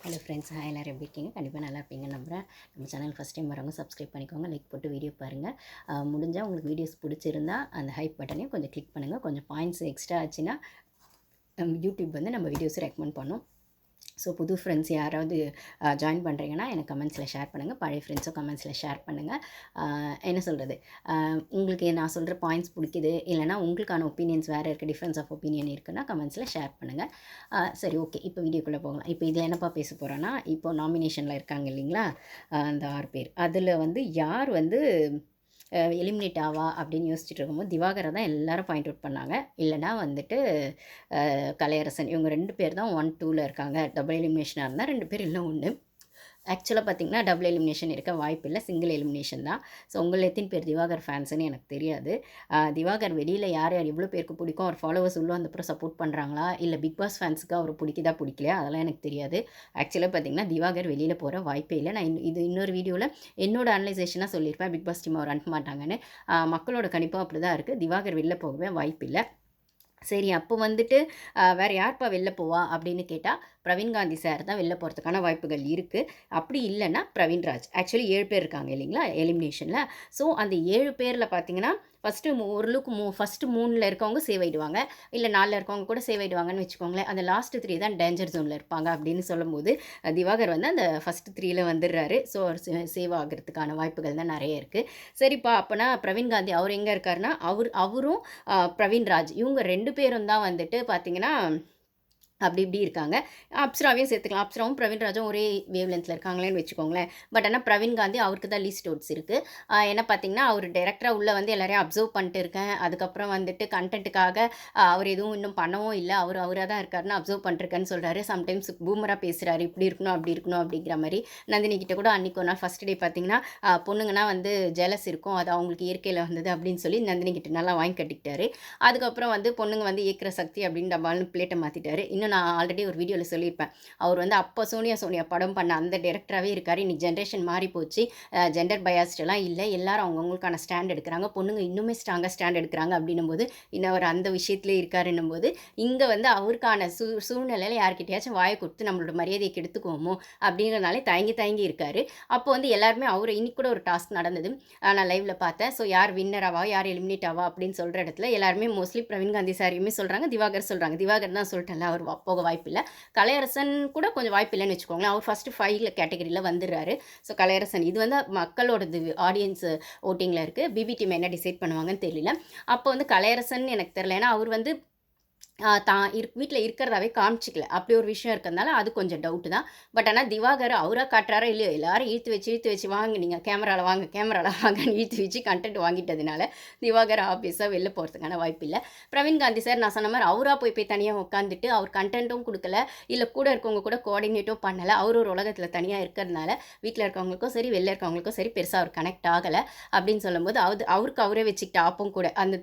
Hello friends, எல்லோரும் எப்படி இருக்கீங்க? கண்டிப்பாக நல்லா இருப்பீங்கன்னு நம்புகிறேன். நம்ம சேனல் ஃபஸ்ட் டைம் வரவங்க சப்ஸ்கிரைப் பண்ணிக்கோங்க, லைக் போட்டு வீடியோ பாருங்கள். முடிஞ்சால் உங்களுக்கு வீடியோஸ் பிடிச்சிருந்தா அந்த ஹைப் பட்டனையும் கொஞ்சம் கிளிக் பண்ணுங்கள். கொஞ்சம் பாயிண்ட்ஸ் எக்ஸ்ட்ரா ஆச்சுன்னா யூடியூப் வந்து நம்ம வீடியோஸ் ரெக்கமெண்ட் பண்ணும். ஸோ புது ஃப்ரெண்ட்ஸ் யாராவது ஜாயின் பண்ணுறீங்கன்னா எனக்கு கமெண்ட்ஸில் ஷேர் பண்ணுங்கள். பழைய ஃப்ரெண்ட்ஸும் கமெண்ட்ஸில் ஷேர் பண்ணுங்கள். என்ன சொல்கிறது, உங்களுக்கு நான் சொல்கிற பாயிண்ட்ஸ் பிடிக்குது, இல்லைனா உங்களுக்கான ஒப்பீனியன்ஸ் வேறு இருக்குது, டிஃப்ரென்ஸ் ஆஃப் ஒப்பீனியன் இருக்குன்னா கமெண்ட்ஸில் ஷேர் பண்ணுங்கள். சரி, ஓகே. இப்போ வீடியோக்குள்ளே போகலாம். இப்போ இதில் என்னப்பா பேச போகிறோன்னா, இப்போ நாமினேஷனில் இருக்காங்க இல்லைங்களா, அந்த 6 பேர். அதில் வந்து யார் வந்து எலிமினேட் ஆவா அப்படின்னு யோசிச்சுட்டு இருக்கும்போது திவாகரை தான் எல்லாரும் பாயிண்ட் அவுட் பண்ணாங்க. இல்லைனா வந்துட்டு கலையரசன். இவங்க 2 பேர் தான் 1, 2ல் இருக்காங்க. டபுள் எலிமினேஷனாக இருந்தால் 2 பேர் இல்லை 1. ஆக்சுவலாக பார்த்திங்கன்னா டபுள் எலிமினேஷன் இருக்க வாய்ப்பு இல்லை, சிங்கிள் எலிமினேஷன் தான். ஸோ உங்கள் எத்தனை பேர் திவாகர் ஃபேன்ஸுன்னு எனக்கு தெரியாது. திவாகர் வெளியில் யார் யார் எவ்வளோ பேருக்கு பிடிக்கும், அவர் ஃபாலோவர்ஸ் உள்ள அந்தப்புறம் சப்போர்ட் பண்ணுறாங்களா, இல்லை பிக் பாஸ் ஃபேன்ஸுக்கு அவர் பிடிக்கலையா, அதெல்லாம் எனக்கு தெரியாது. ஆக்சுவலாக பார்த்திங்கன்னா திவாகர் வெளியில் போகிற வாய்ப்பே இல்லை. நான் இது இன்னொரு வீடியோவில் என்னோட அனலைசேஷனாக சொல்லியிருப்பேன், பிக் பாஸ் டீம் அவர் அனுப்ப மாட்டாங்கன்னு. மக்களோட கணிப்பும் அப்படி தான் இருக்குது. திவாகர் வெளில போகவே வாய்ப்பு இல்லை. சரி, அப்போ வந்துட்டு வேறு யார்ப்பா வெளில போவா அப்படின்னு கேட்டால் பிரவீன் காந்தி சார் தான் வெளில போகிறதுக்கான வாய்ப்புகள் இருக்குது. அப்படி இல்லைன்னா பிரவீன்ராஜ். ஆக்சுவலி 7 பேர் இருக்காங்க இல்லைங்களா எலிமினேஷனில். ஸோ அந்த 7 பேரில் பார்த்தீங்கன்னா ஃபஸ்ட்டு ஓரளவுக்கு ஃபஸ்ட்டு 3ல் இருக்கவங்க சேவ் ஆகிடுவாங்க, இல்லை 4ல் இருக்கவங்க கூட சேவ் ஆகிடுவாங்கன்னு வச்சுக்கோங்களேன். அந்த லாஸ்ட் 3 தான் டேஞ்சர் ஜோனில் இருப்பாங்க அப்படின்னு சொல்லும்போது திவாகர் வந்து அந்த ஃபஸ்ட்டு 3ல் வந்துடுறாரு. ஸோ அவர் சேவ் ஆகிறதுக்கான வாய்ப்புகள் தான் நிறைய இருக்குது. சரிப்பா, அப்போனா பிரவீன் காந்தி அவர் எங்கே இருக்காருன்னா அவரும் பிரவீன்ராஜ் இவங்க 2 பேரும் தான் வந்துட்டு பார்த்திங்கன்னா அப்படி இப்படி இருக்காங்க. அப்சராவையும் சேர்த்துக்கலாம். அப்சராவும் பிரவீன்ராஜும் ஒரே வேவ் லென்த்தில் இருக்காங்களேன்னு வச்சுக்கோங்களேன். பட் ஆனால் பிரவீன் காந்தி அவருக்கு தான் லீஸ்ட் ஓட்ஸ் இருக்குது. என்ன பார்த்தீங்கன்னா அவர் டேரக்டராக உள்ளே வந்து எல்லாரையும் அப்சர்வ் பண்ணிட்டு இருக்கேன், அதுக்கப்புறம் வந்துட்டு கண்டென்ட்டுக்காக அவர் எதுவும் இன்னும் பண்ணவும் இல்லை, அவராக தான் இருக்காருன்னு அப்சர்வ் பண்ணிருக்கேன்னு சொல்கிறாரு. சம்டைம்ஸ் பூமராக பேசுகிறாரு, இப்படி இருக்கணும் அப்படி இருக்கணும் அப்படிங்கிற மாதிரி. நந்தினி கிட்ட கூட அன்றைக்கி ஒரு நாள் ஃபஸ்ட் டே பார்த்தீங்கன்னா பொண்ணுங்கன்னா வந்து ஜெலஸ் இருக்கும், அது அவங்களுக்கு இயற்கையில் வந்தது அப்படின்னு சொல்லி நந்தினி கிட்ட நல்லா வாங்கி கட்டிக்கிட்டாரு. அதுக்கப்புறம் வந்து பொண்ணுங்க வந்து இயக்கிற சக்தி அப்படின்னு டபால்னு பிளேட்டை மாற்றிட்டாரு. இன்னும் நான் ஆல்ரெடி ஒரு வீடியோவில் சொல்லியிருப்பேன், அவர் வந்து அப்போ சோனியா படம் பண்ண அந்த டேரக்டராகவே இருக்கார். இன்னைக்கு ஜென்ரேஷன் மாறி போச்சு, ஜெண்டர் பயாஸ்டெல்லாம் இல்லை, எல்லாரும் அவங்கவுங்களுக்கான ஸ்டாண்ட் எடுக்கிறாங்க, பொண்ணுங்க இன்னுமே ஸ்ட்ராங்காக ஸ்டாண்ட் எடுக்கிறாங்க அப்படின்னும் போது இன்னும் அவர் அந்த விஷயத்துலேயே இருக்காருன்னும் போது இங்கே வந்து அவருக்கான சூழ்நிலையில் யார்கிட்டயாச்சும் வாயை கொடுத்து நம்மளோட மரியாதையை கெடுத்துக்குவோமோ அப்படிங்கிறனாலே தயங்கி இருக்கார். அப்போ வந்து எல்லாருமே அவர் இன்னைக்கு கூட ஒரு டாஸ்க் நடந்தது, நான் லைவில் பார்த்தேன். ஸோ யார் வின்னர் ஆவா யார் எலிமினேட் ஆவா அப்படின்னு சொல்கிற இடத்துல எல்லாருமே மோஸ்ட்லி பிரவீன் காந்தி சாரியுமே சொல்கிறாங்க, திவாகர் தான் சொல்லிட்டேன்ல அவர் போக வாய்ப்பில்லை. கலையரசன் கூட கொஞ்சம் வாய்ப்பு இல்லைன்னு வச்சுக்கோங்களேன். அவர் ஃபஸ்ட்டு 5 கேட்டகரியில் வந்துடுறாரு. ஸோ கலையரசன் இது வந்து மக்களோடது ஆடியன்ஸ் ஓட்டிங்கில் இருக்குது. பிபி டீம் என்ன டிசைட் பண்ணுவாங்கன்னு தெரியல. அப்போ வந்து கலையரசன் எனக்கு தெரியல, ஏன்னா அவர் வந்து தான் வீட்டில் இருக்கிறதாவே காமிச்சிக்கல, அப்படி ஒரு விஷயம் இருக்கிறதுனால அது கொஞ்சம் டவுட்டு தான். பட் ஆனால் திவாகர் அவராக காட்டுறாரா இல்லையோ, எல்லாரும் இழுத்து வச்சு வாங்க, நீங்கள் கேமராவில் வாங்கன்னு இழுத்து வச்சு கண்டென்ட் வாங்கிட்டதுனால திவாகர் ஆப்வியஸாக வெளில போகிறதுக்கான வாய்ப்பு இல்லை. பிரவீன் காந்தி சார் நான் சொன்ன மாதிரி அவராக போய் தனியாக உட்காந்துட்டு அவர் கண்டென்ட்டும் கொடுக்கல, இல்லை கூட இருக்கவங்க கூட கோஆர்டினேட்டும் பண்ணலை. அவர் ஒரு உலகத்தில் தனியாக இருக்கிறதுனால வீட்டில் இருக்கவங்களுக்கும் சரி வெளில இருக்கவங்களுக்கும் சரி பெருசாக அவர் கனெக்ட் ஆகலை அப்படின்னு சொல்லும்போது அவருக்கு அவரே வச்சுக்கிட்ட ஆப்பும் கூட அந்த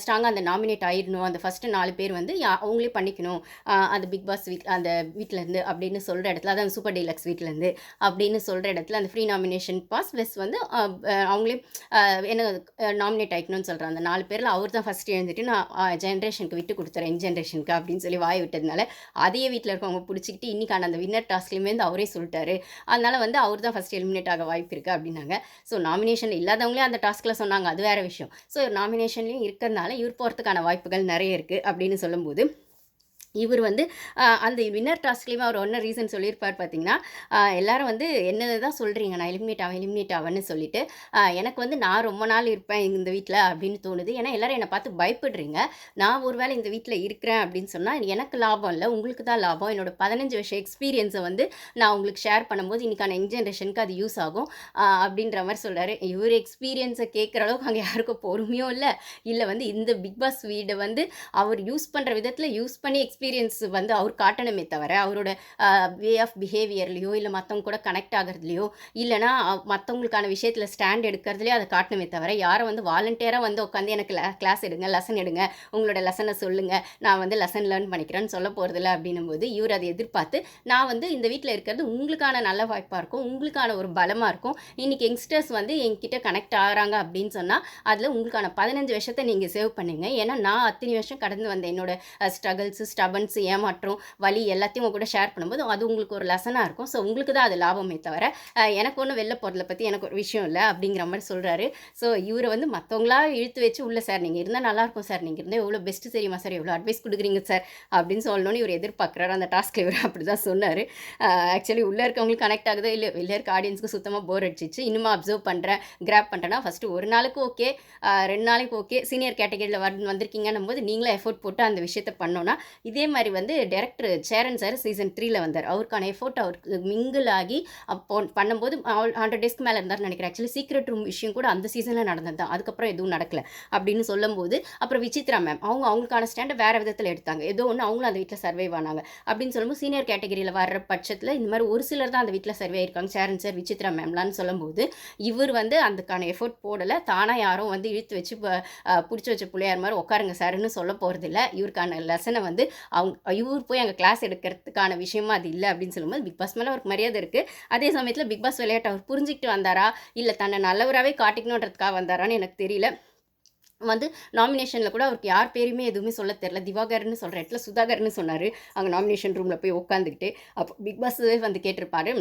ஸ்ட்ராங்காக அந்த நாமினேட் ஆகிடணும், அந்த ஃபஸ்ட்டு 4 பேர் வந்து அவங்களே பண்ணிக்கணும், அந்த பிக் பாஸ் அந்த வீட்டிலேருந்து அப்படின்னு சொல்கிற இடத்துல, அதான் சூப்பர் டீலக்ஸ் வீட்டிலேருந்து அப்படின்னு சொல்கிற இடத்துல அந்த ஃப்ரீ நாமினேஷன் பாஸ் ப்ளஸ் வந்து அவங்களே என்ன நாமினேட் ஆகிக்கணும்னு சொல்கிறாங்க. அந்த 4 பேரில் அவர் தான் ஃபஸ்ட்டு எழுந்துட்டு நான் ஜென்ரேஷனுக்கு விட்டு கொடுத்துறேன், ஜென்ரேஷனுக்கு அப்படின்னு சொல்லி வாய் விட்டதுனால அதையே வீட்டில் இருக்கவங்க பிடிச்சிக்கிட்டு இன்றைக்கான அந்த வின்னர் டாஸ்க்லேயுமே வந்து அவரே சொல்லிட்டாரு. அதனால் வந்து அவர் தான் ஃபஸ்ட் எலிமினேட் ஆக வாய்ப்பு இருக்குது அப்படின்னாங்க. ஸோ நாமினேஷன் இல்லாதவங்களே அந்த டாஸ்கில் சொன்னாங்க, அது வேறு விஷயம். ஸோ நாமினேஷன்லேயும் இருக்கிறதுனால இவர் போகிறதுக்கான வாய்ப்புகள் நிறைய இருக்குது அப்படின்னு சொல்லும்போது இவர் வந்து அந்த வின்னர் டாஸ்க்லேயுமே அவர் என்ன ரீசன் சொல்லியிருப்பார் பார்த்தீங்கன்னா, எல்லாரும் வந்து என்ன தான் சொல்கிறீங்க நான் எலிமினேட் ஆவேன்னு சொல்லிட்டு, எனக்கு வந்து நான் ரொம்ப நாள் இருப்பேன் இந்த வீட்டில் அப்படின்னு தோணுது, ஏன்னா எல்லோரும் என்னை பார்த்து பயப்படுறீங்க, நான் ஒரு வேளை இந்த வீட்டில் இருக்கிறேன் அப்படின்னு சொன்னால் எனக்கு லாபம் இல்லை, உங்களுக்கு தான் லாபம், என்னோட 15 வருஷம் எக்ஸ்பீரியன்ஸை வந்து நான் உங்களுக்கு ஷேர் பண்ணும்போது இன்றைக்கான யங் ஜென்ரேஷனுக்கு அது யூஸ் ஆகும் அப்படின்ற மாதிரி சொல்கிறாரு. இவர் எக்ஸ்பீரியன்ஸை கேட்குற அளவுக்கு அங்கே யாருக்கும் பொறுமையும் இல்லை வந்து இந்த பிக் பாஸ் வீடை வந்து அவர் யூஸ் பண்ணுற விதத்தில் யூஸ் பண்ணி எக்ஸ்பீரியன்ஸ் வந்து அவர் காட்டணுமே தவிர அவரோட வே ஆஃப் பிஹேவியர்லையோ இல்லை மற்றவங்க கூட கனெக்ட் ஆகிறதுலையோ இல்லைனா மற்றவங்களுக்கான விஷயத்தில் ஸ்டாண்ட் எடுக்கிறதுலையோ அதை காட்டணுமே தவிர யாரை வந்து வாலண்டியராக வந்து உட்காந்து எனக்கு கிளாஸ் எடுங்க, லெசன் எடுங்க, உங்களோட லெசனை சொல்லுங்கள், நான் வந்து லெசன் லேர்ன் பண்ணிக்கிறேன்னு சொல்ல போகிறதில்ல அப்படின்னும் போது இவர் அதை எதிர்பார்த்து நான் வந்து இந்த வீட்டில் இருக்கிறது உங்களுக்கான நல்ல வாய்ப்பாக இருக்கும், உங்களுக்கான ஒரு பலமாக இருக்கும், இன்றைக்கி யங்ஸ்டர்ஸ் வந்து என்கிட்ட கனெக்ட் ஆகிறாங்க அப்படின்னு சொன்னால் அதில் உங்களுக்கான 15 வருஷத்தை நீங்கள் சேவ் பண்ணுங்க, ஏன்னா நான் அத்தனை வருஷம் கடந்து வந்தேன், என்னோட ஸ்ட்ரகிள்ஸு ஸ்டபன்ஸ், ஏமாற்றம், வலி எல்லாத்தையும் உங்க கூட ஷேர் பண்ணும்போது அது உங்களுக்கு ஒரு லெசனாக இருக்கும். ஸோ உங்களுக்கு தான் அது லாபமே தவிர எனக்கு ஒன்றும் வெளில போகிறத பற்றி எனக்கு ஒரு விஷயம் இல்லை அப்படிங்கிற மாதிரி சொல்கிறாரு. ஸோ இவரை வந்து மற்றவங்களா இழுத்து வச்சு உள்ள சார் நீங்கள் இருந்தால் நல்லாயிருக்கும் சார், நீங்கள் இருந்தால் எவ்வளோ பெஸ்ட்டு தெரியுமா சார், எவ்வளோ அட்வைஸ் கொடுக்குறீங்க சார் அப்படின்னு சொல்லணும்னு இவர் எதிர்பார்க்குறாரு. அந்த டாஸ்க்கில் இவர் அப்படி தான் சொன்னார். ஆக்சுவலி உள்ளே இருக்கவங்களுக்கு கனெக்ட் ஆகுதோ இல்லை, வெளில இருக்க ஆடியன்ஸ்க்கு சுத்தமாக போர் அடிச்சிச்சு. இன்னுமா அப்சர்வ் பண்ணுறேன், கிராப் பண்ணுறேன்னா ஃபஸ்ட்டு ஒரு நாளுக்கு ஓகே, 2 நாளைக்கு ஓகே, சீனியர் கேட்டகரியில் வந்திருக்கீங்கன்னும் போது நீங்களே எஃபோர்ட் போட்டு அந்த விஷயத்தை பண்ணோன்னா, இதே மாதிரி வந்து டைரக்டர் சேரன் சார் சீசன் 3ல் வந்தார். அவருக்கான எஃபோர்ட் அவருக்கு மிங்கிள் ஆகி அப்போ பண்ணும்போது 100 டேஸ்க்கு மேலே இருந்தார்னு நினைக்கிறேன். ஆக்சுவலி சீக்ரெட் ரூம் விஷயம் கூட அந்த சீசனில் நடந்தது தான், அதுக்கப்புறம் எதுவும் நடக்கல அப்படின்னு சொல்லும்போது, அப்புறம் விசித்ரா மேம் அவங்களுக்கான ஸ்டாண்டை வேறு விதத்தில் எடுத்தாங்க. ஏதோ ஒன்று அவங்களும் அந்த வீட்டில் சர்வைவ் ஆனாங்க அப்படின்னு சொல்லும்போது, சீனியர் கேட்டகரியில் வர்ற பட்சத்தில் இந்த மாதிரி ஒரு சிலர் தான் அந்த வீட்டில் சர்வே ஆயிருக்காங்க, சேரன் சார், விசித்ரா மேம்லான்னு சொல்லும்போது, இவர் வந்து அதுக்கான எஃபோர்ட் போடலை. தானாக யாரும் வந்து இழுத்து வச்சு பிடிச்சி வச்ச பிள்ளையார் மாதிரி உட்காருங்க சார்ன்னு சொல்ல போகிறதில்ல. இவருக்கான லெசனை வந்து இவர் போய் அங்கே கிளாஸ் எடுக்கிறதுக்கான விஷயமா அது இல்லை அப்படின்னு சொல்லும்போது, பிக் பாஸ் மேலே அவருக்கு மரியாதை இருக்குது. அதே சமயத்தில் பிக் பாஸ் விளையாட்டு அவர் புரிஞ்சுக்கிட்டு வந்தாரா இல்லை தன்னை நல்லவராகவே காட்டிக்கணுன்றதுக்காக வந்தாரான்னு எனக்கு தெரியல. வந்து நாமினேஷனில் கூட அவருக்கு யார் பேருமே எதுவுமே சொல்ல தெரில. திவாகர்னு சொல்கிற இடத்துல சுதாகர்னு சொன்னார். அங்கே நாமினேஷன் ரூமில் போய் உட்காந்துக்கிட்டு. அப்போ பிக் பாஸே வந்து கேட்டிருப்பாரு,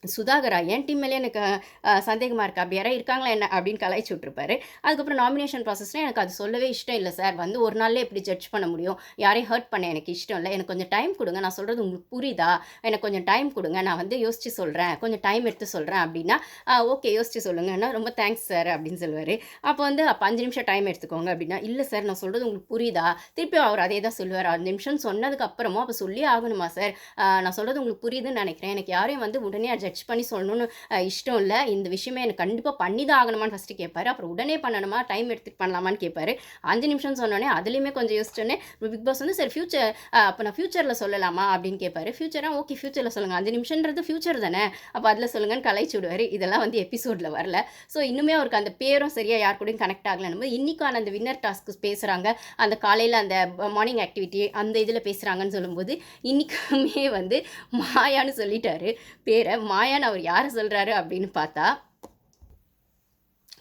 சுதாகரா என் டீம் மேலே எனக்கு சந்தேகமாக இருக்குது, அப்படி யாராவது இருக்காங்களா என்ன அப்படின்னு கலாய்ச்சி விட்ருப்பாரு. அதுக்கப்புறம் நாமினேஷன் ப்ராசஸ்னால் எனக்கு அது சொல்லவே இஷ்டம் இல்லை சார், வந்து ஒரு நாள்லேயே எப்படி ஜட்ஜ் பண்ண முடியும், யாரையும் ஹர்ட் பண்ண எனக்கு இஷ்டம் இல்லை, எனக்கு கொஞ்சம் டைம் கொடுங்க, நான் சொல்கிறது உங்களுக்கு புரியுதா, எனக்கு கொஞ்சம் டைம் கொடுங்க, நான் வந்து யோசித்து சொல்கிறேன், கொஞ்சம் டைம் எடுத்து சொல்கிறேன் அப்படின்னா, ஓகே யோசித்து சொல்லுங்கன்னா ரொம்ப தேங்க்ஸ் சார் அப்படின்னு சொல்லுவார். அப்போ 5 நிமிஷம் டைம் எடுத்துக்கோங்க அப்படின்னா, இல்லை சார் நான் சொல்கிறது உங்களுக்கு புரியுதா, திருப்பி அவர் அதே தான் சொல்லுவார். 5 நிமிஷம் சொன்னதுக்கப்புறமும் அப்போ சொல்லி ஆகணுமா சார், நான் சொல்கிறது உங்களுக்கு புரியுதுன்னு நினைக்கிறேன், எனக்கு யாரையும் வந்து உடனே ஜட்ஜ் பண்ணி சொல்லணும்னு இஷ்டம் இல்லை, இந்த விஷயமே எனக்கு கண்டிப்பாக பண்ணி தான் ஆகணுமான்னு ஃபஸ்ட்டு கேட்பாரு. அப்புறம் உடனே பண்ணணுமா, டைம் எடுத்துகிட்டு பண்ணலாமான்னு கேட்பாரு. 5 நிமிஷம் சொன்னோன்னே அதுலேயுமே கொஞ்சம் யோசிச்சோன்னே பிக் பாஸ் வந்து சரி ஃபியூச்சர் அப்போ நான் ஃபியூச்சரில் சொல்லலாமா அப்படின்னு கேட்பாரு. ஃபியூச்சராக ஓகே ஃபியூச்சரில் சொல்லுங்கள், 5 நிமிஷன்றது ஃபியூச்சர் தானே, அப்போ அதில் சொல்லுங்கன்னு கலாய்ச்சி விடுவார். இதெல்லாம் வந்து எபிசோடில் வரல. ஸோ இன்னுமே அவருக்கு அந்த பேரும் சரியாக யார் கூடயும் கனெக்ட் ஆகலன்னு இன்றைக்கான அந்த வின்னர் டாஸ்க்கு பேசுகிறாங்க, அந்த காலையில் அந்த மார்னிங் ஆக்டிவிட்டி அந்த இதில் பேசுகிறாங்கன்னு சொல்லும்போது, இன்றைக்குமே வந்து மாயான்னு சொல்லிட்டாரு பேரை. மாயான்னு அவர் யாரை சொல்கிறாரு அப்படின்னு பார்த்தா,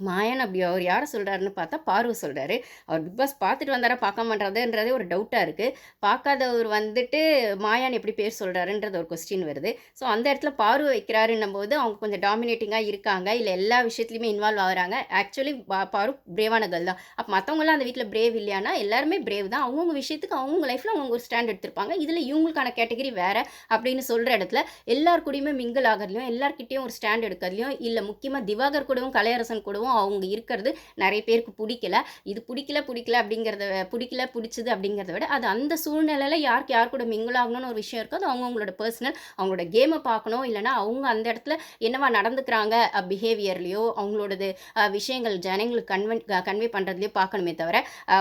மாயான் அப்படி அவர் யாரை சொல்கிறாருன்னு பார்த்தா பார்வை சொல்கிறாரு. அவர் பிக் பாஸ் பார்த்துட்டு வந்தாரா பார்க்காமன்றதுன்றதே ஒரு டவுட்டாக இருக்குது. பார்க்காதவர் வந்துட்டு மாயான் எப்படி பேர் சொல்கிறாருன்றது ஒரு கொஸ்டின் வருது. ஸோ அந்த இடத்துல பார்வை வைக்கிறாருன்னும் போது அவங்க கொஞ்சம் டாமினேட்டிங்காக இருக்காங்க, இல்லை எல்லா விஷயத்துலையுமே இன்வால்வ் ஆகிறாங்க. ஆக்சுவலி பாரு பிரேவான கேர்ள் தான். அப்போ மற்றவங்களாம் அந்த வீட்டில் பிரேவ் இல்லையானா எல்லாருமே பிரேவ் தான். அவங்கவுங்க விஷயத்துக்கு அவங்கவுங்க லைஃப்பில் அவங்க ஒரு ஸ்டாண்ட் எடுத்திருப்பாங்க. இதில் இவங்களுக்கான கேட்டகரி வேறு அப்படின்னு சொல்கிற இடத்துல எல்லார் கூடயுமே மிங்கிள் ஆகிறதுலையும் எல்லார்கிட்டையும் ஒரு ஸ்டாண்ட் எடுக்கிறதுலையும், இல்லை முக்கியமாக திவாகர் கூடவும் கலையரசன் கூடவும் அவங்க இருக்கிறது நிறைய பேருக்கு பிடிக்கல. இது பிடிக்கல அப்படிங்கிறத பிடிச்சது அப்படிங்கிறத விட அது அந்த சூழ்நிலையில் யாருக்கு யார் கூட மிங்கிள் ஆகணும்னு ஒரு விஷயம் இருக்குது. அது அவங்களோட பர்சனல், அவங்களோட கேமை பார்க்கணும், இல்லைனா அவங்க அந்த இடத்துல என்னவா நடந்துக்கிறாங்க பிஹேவியர்லையோ அவங்களோடது விஷயங்கள் ஜனங்களுக்கு கன்வே பண்ணுறதுலையோ பார்க்கணுமே தவிர,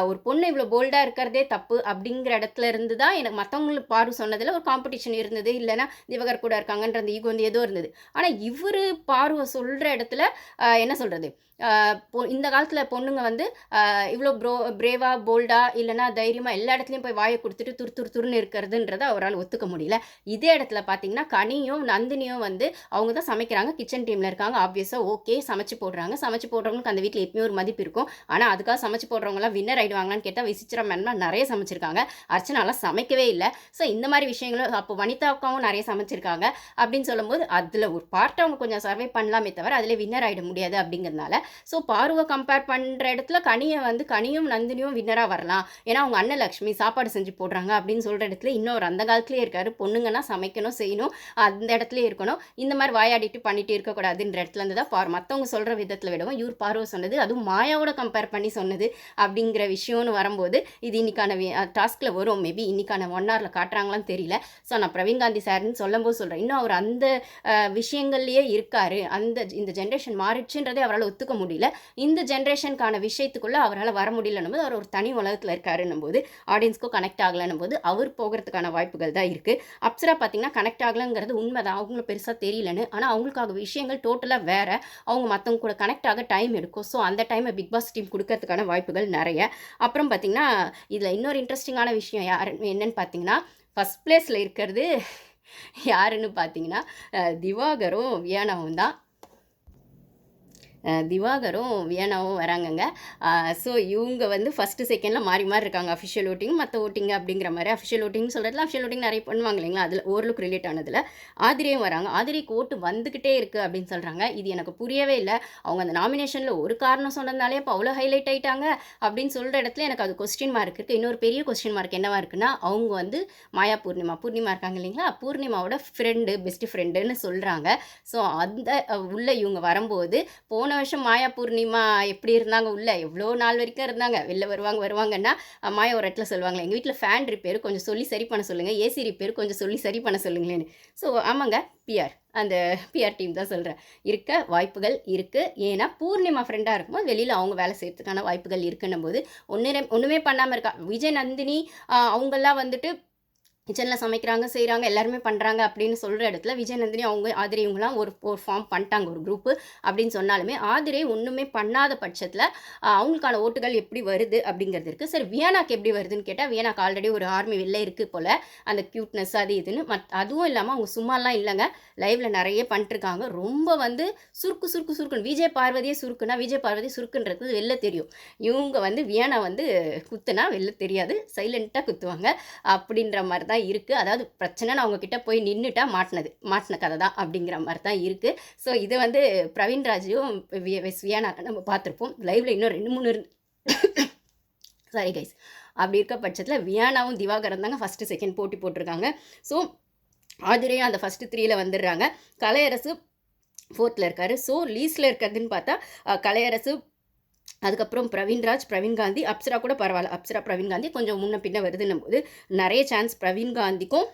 ஒரு பொண்ணு இவ்வளோ போல்டாக இருக்கிறதே தப்பு அப்படிங்கிற இடத்துல இருந்து தான் எனக்கு மற்றவங்களுக்கு பாரு சொன்னதில் ஒரு காம்படிஷன் இருந்தது, இல்லைனா திவகர் கூட இருக்காங்கன்ற அந்த ஈகோ வந்து ஏதோ இருந்தது. ஆனால் இவர் பார்வை சொல்கிற இடத்துல என்ன சொல்கிறது, இந்த காலத்தில் பொண்ணுங்க வந்து இவ்வளோ பிரேவாக போல்டாக இல்லைனா தைரியமாக எல்லா இடத்துலையும் போய் வாயை கொடுத்துட்டு துருன்னு இருக்கிறதுன்றதை அவரால் ஒத்துக்க முடியல. இதே இடத்துல பார்த்தீங்கன்னா கனியும் நந்தினியும் வந்து அவங்க தான் சமைக்கிறாங்க, கிச்சன் டீமில் இருக்காங்க. ஆப்வியஸாக ஓகே சமைச்சு போடுறாங்க, சமைச்சு போடுறவங்களுக்கு அந்த வீட்டில் எப்பயும் ஒரு மதிப்பு இருக்கும். ஆனால் அதுக்காக சமைச்சு போடுறவங்களாம் வின்னர் ஆகிடுவாங்களான்னு கேட்டால் விசித்ரா மேம்லாம் நிறைய சமைச்சிருக்காங்க, அர்ச்சனாலாம் சமைக்கவே இல்லை. ஸோ இந்த மாதிரி விஷயங்களும் அப்போ வனிதாக்காவும் நிறைய சமைச்சிருக்காங்க அப்படின்னு சொல்லும்போது அதில் ஒரு பார்ட்டை அவங்க கொஞ்சம் சர்வே பண்ணலாமே தவிர அதில் வின்னர் ஆகிட முடியாது அப்படிங்கிறதுனால ஸோ பார்வை கம்பேர் பண்ணுற இடத்துல கனியும் நந்தினியும் வின்னராக வரலாம், ஏன்னா அவங்க அன்னலக்ஷ்மி சாப்பாடு செஞ்சு போடுறாங்க அப்படின்னு சொல்கிற இடத்துல இன்னொரு அந்த காலத்துலேயே இருக்காரு. பொண்ணுங்கன்னா சமைக்கணும் செய்யணும், அந்த இடத்துலேயே இருக்கணும், இந்த மாதிரி வாயாடிட்டு பண்ணிட்டு இருக்கக்கூடாதுன்ற இடத்துல இருந்து தான் மற்றவங்க சொல்கிற விதத்தில் விடவும் இவர் பார்வை சொன்னது, அதுவும் மாயாவோட கம்பேர் பண்ணி சொன்னது அப்படிங்கிற விஷயம்னு வரும்போது இது இன்னைக்கான டாஸ்கில் வரும். மேபி இன்னைக்கான 1 ஹவரில் காட்டுறாங்களான்னு தெரியல. ஸோ நான் பிரவீன் காந்தி சார்ன்னு சொல்லும்போது சொல்கிறேன், இன்னும் அவர் அந்த விஷயங்கள்லேயே இருக்கார். இந்த ஜென்ரேஷன் மாறிடுச்சுன்றதே அவரால் ஒத்துக்க முடியல. இந்த ஜென்ரேஷனுக்கான விஷயத்துக்குள்ளே அவரால் வர முடியலன்னும் போது அவர் ஒரு தனி உலகத்தில் இருக்காருன்னும் போது ஆடியன்ஸ்க்கும் கனெக்ட் ஆகலைன்னும் போது அவர் போகிறதுக்கான வாய்ப்புகள் தான் இருக்குது. அப்சரா பார்த்தீங்கன்னா கனெக்ட் ஆகலைங்கிறது உண்மைதான், அவங்களும் பெருசாக தெரியலன்னு. ஆனால் அவங்களுக்காக விஷயங்கள் டோட்டலாக வேறு, அவங்க மற்றவங்க கூட கனெக்ட் ஆக டைம் எடுக்கும். ஸோ அந்த டைமை பிக் பாஸ் டீம் கொடுக்கறதுக்கான வாய்ப்புகள் நிறைய. அப்புறம் பார்த்திங்கன்னா இதில் இன்னொரு இன்ட்ரெஸ்டிங்கான விஷயம் என்னன்னு பார்த்தீங்கன்னா, ஃபஸ்ட் பிளேஸில் இருக்கிறது யாருன்னு பார்த்தீங்கன்னா திவாகரும் வியானாவும் தான். திவாகரும் வியனாவும் வராங்கங்க. ஸோ இவங்க வந்து ஃபஸ்ட்டு செகண்டில் மாறி மாறி இருக்காங்க. அஃபிஷியல் ஓட்டிங் மற்ற ஓட்டிங் அப்படிங்கிற மாதிரி. அஃபிஷியல் ஓட்டிங் சொல்கிறதுல அஃபிஷியல் ஓட்டிங் நிறைய பண்ணுவாங்க இல்லைங்களா, அதில் ஓரளவுக்கு ரிலேட் ஆனதில் ஆதிரியும் வராங்க. ஆதிரிக்கு ஓட்டு வந்துக்கிட்டே இருக்குது அப்படின்னு சொல்கிறாங்க. இது எனக்கு புரியவே இல்லை. அவங்க அந்த நாமினேஷனில் ஒரு காரணம் சொன்னதுனாலே இப்போ அவ்வளோ ஹைலைட் ஆகிட்டாங்க அப்படின்னு சொல்கிற இடத்துல எனக்கு அது கொஸ்டின் மார்க் இருக்குது. இன்னொரு பெரிய கொஸ்டின் மார்க் என்னவா இருக்குன்னா, அவங்க வந்து மாயா பூர்ணிமா இருக்காங்க இல்லைங்களா, பூர்ணிமாவோட ஃப்ரெண்டு, பெஸ்ட் ஃப்ரெண்டுன்னு சொல்கிறாங்க. ஸோ அந்த உள்ள இவங்க வரும்போது போன வருஷம் மாயா பூர்ணிமா எப்படி இருந்தாங்க, உள்ள எவ்வளோ நாள் வரைக்கும் இருந்தாங்க, வெளில வருவாங்கன்னா மாயா ஒரு இடத்துல சொல்லுவாங்களே, எங்கள் வீட்டில் ஃபேன் ரிப்பேர் கொஞ்சம் சொல்லி சரி பண்ண சொல்லுங்கள், ஏசி ரிப்பேர் கொஞ்சம் சொல்லி சரி பண்ண சொல்லுங்களேன்னு. ஸோ ஆமாங்க, பிஆர் அந்த பிஆர் டீம் தான் சொல்கிறேன். இருக்க வாய்ப்புகள் இருக்குது. ஏன்னா பூர்ணிமா ஃப்ரெண்டாக இருக்கும்போது வெளியில் அவங்க வேலை செய்கிறதுக்கான வாய்ப்புகள் இருக்குன்னும் போது ஒன்றுமே பண்ணாமல் இருக்கா. விஜய் நந்தினி அவங்கெல்லாம் வந்துட்டு கிச்சனில் சமைக்கிறாங்க, செய்கிறாங்க, எல்லாருமே பண்ணுறாங்க அப்படின்னு சொல்கிற இடத்துல விஜய் நந்தினி அவங்க ஆதிரை இவங்களாம் ஒரு ஃபார்ம் பண்ணிட்டாங்க, ஒரு குரூப்பு அப்படின்னு சொன்னாலுமே ஆதிரை ஒன்றுமே பண்ணாத பட்சத்தில் அவங்களுக்கான ஓட்டுகள் எப்படி வருது அப்படிங்கிறது இருக்குது. சரி, வியனாக்கு எப்படி வருதுன்னு கேட்டால், வியனாக்கு ஆல்ரெடி ஒரு ஆர்மி வெளில இருக்குது போல், அந்த க்யூட்னஸ் அது இதுன்னு. அதுவும் இல்லாமல் அவங்க சும்மாலாம் இல்லைங்க, லைவில் நிறைய பண்ணிட்டுருக்காங்க. ரொம்ப வந்து சுருக்குன்னு விஜய் பார்வதியே சுருக்குன்றது வெளில தெரியும். இவங்க வந்து வியனா வந்து குத்துனா வெளில தெரியாது, சைலண்ட்டாக குத்துவாங்க அப்படின்ற மாதிரி தான் இருக்குது. அதாவது பிரச்சனை நான் அவங்கக்கிட்ட போய் நின்றுட்டா மாட்டின கதை தான் அப்படிங்கிற மாதிரி தான் இருக்குது. ஸோ இது வந்து பிரவீன்ராஜும் வியனா நம்ம பார்த்துருப்போம் லைவில். இன்னும் 2-3 சாரி கைஸ். அப்படி இருக்க பட்சத்தில் வியானாவும் திவாகரும் தாங்க ஃபஸ்ட்டு செகண்ட் போட்டி போட்டிருக்காங்க. ஸோ ஆதிரையும் அந்த ஃபஸ்ட்டு 3ல வந்துடுறாங்க. கலையரசு 4th இருக்காரு. ஸோ லீஸ்டில் இருக்கிறதுன்னு பார்த்தா கலையரசு, அதுக்கப்புறம் பிரவீன் காந்தி, அப்சரா கூட பரவாயில்ல. அப்சரா பிரவீன் காந்தி கொஞ்சம் முன்ன பின்ன வருதுன்னும் போது நிறைய சான்ஸ் பிரவீன் காந்திக்கும்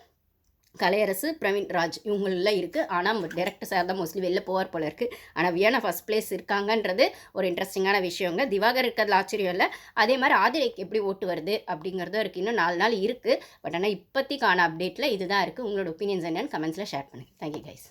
கலையரசு பிரவீன்ராஜ் இவங்களெலாம் இருக்குது. ஆனால் டேரக்டர் சார் தான் மோஸ்ட்லி வெளில போவார் போல இருக்குது. ஆனால் வியனா ஃபஸ்ட் பிளேஸ் இருக்காங்கன்றது ஒரு இன்ட்ரெஸ்டிங்கான விஷயங்க. திவாகர் இருக்கிறதுல ஆச்சரியம் இல்லை. அதே மாதிரி ஆதிரைக்கு எப்படி ஓட்டு வருது அப்படிங்கிறதும் இருக்குது. இன்னும் 4 நாள் இருக்குது. பட் ஆனால் இப்போதைக்கான அப்டேட்டில் இதுதான் இருக்குது. உங்களோட ஒப்பீனியன்ஸ் என்னன்னு கமெண்ட்ஸில் ஷேர் பண்ணுங்கள். Thank you guys.